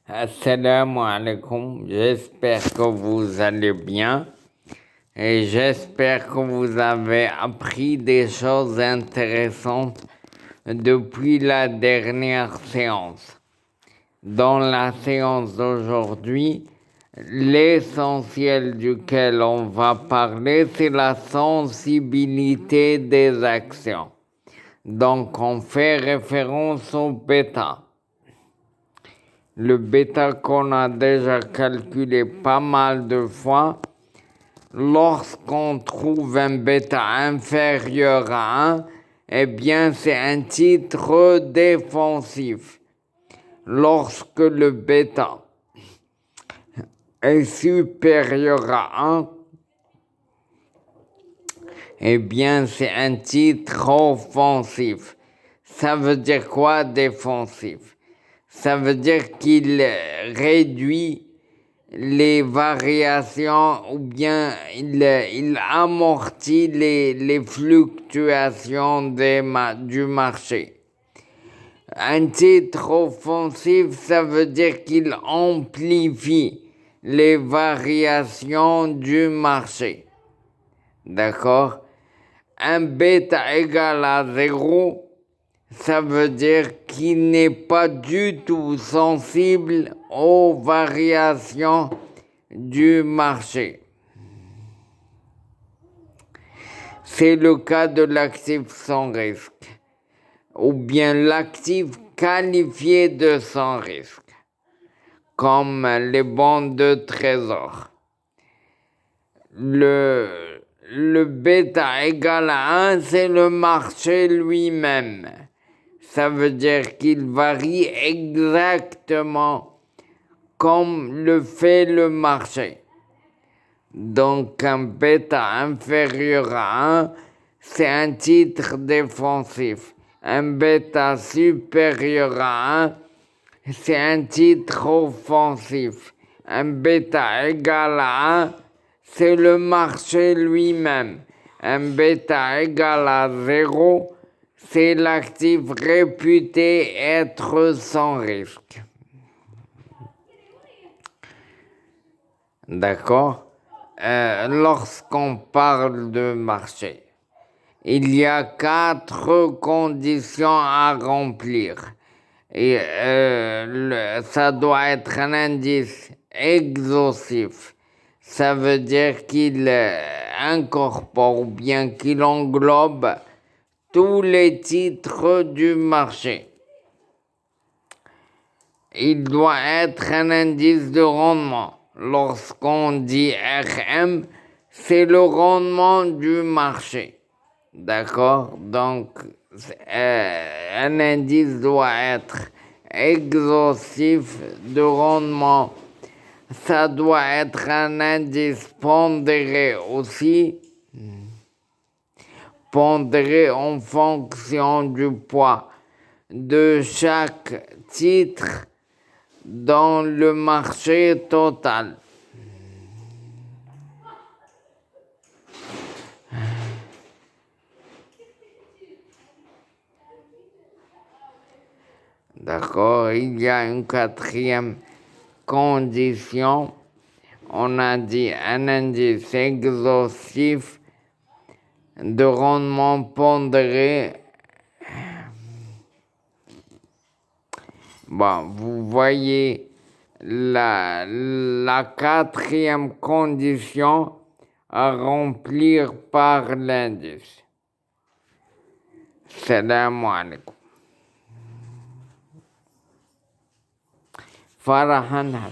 Assalamu alaikum, j'espère que vous allez bien et j'espère que vous avez appris des choses intéressantes depuis la dernière séance. Dans la séance d'aujourd'hui, l'essentiel duquel on va parler, c'est la sensibilité des actions. Donc on fait référence au bêta. Le bêta qu'on a déjà calculé pas mal de fois, lorsqu'on trouve un bêta inférieur à 1, eh bien c'est un titre défensif. Lorsque le bêta est supérieur à 1, eh bien c'est un titre offensif. Ça veut dire quoi défensif? Ça veut dire qu'il réduit les variations ou bien il amortit les fluctuations du marché. Un titre offensif, ça veut dire qu'il amplifie les variations du marché. D'accord? Un bêta égal à 0, ça veut dire qu'il n'est pas du tout sensible aux variations du marché. C'est le cas de l'actif sans risque, ou bien l'actif qualifié de sans risque, comme les bons de trésor. Le bêta égal à 1, c'est le marché lui-même. Ça veut dire qu'il varie exactement comme le fait le marché. Donc un bêta inférieur à 1, c'est un titre défensif. Un bêta supérieur à 1, c'est un titre offensif. Un bêta égal à 1, c'est le marché lui-même. Un bêta égal à 0, c'est l'actif réputé être sans risque. D'accord? Lorsqu'on parle de marché, il y a 4 conditions à remplir. Et ça doit être un indice exhaustif. Ça veut dire qu'il incorpore ou bien qu'il englobe tous les titres du marché. Il doit être un indice de rendement. Lorsqu'on dit RM, c'est le rendement du marché. D'accord? Donc, un indice doit être exhaustif de rendement. Ça doit être un indice pondéré aussi, pondéré en fonction du poids de chaque titre dans le marché total. D'accord? Il y a une 4e condition. On a dit un indice exhaustif de rendement pondéré. Bon, vous voyez la 4e condition à remplir par l'indice. Salam alaikum. Farhan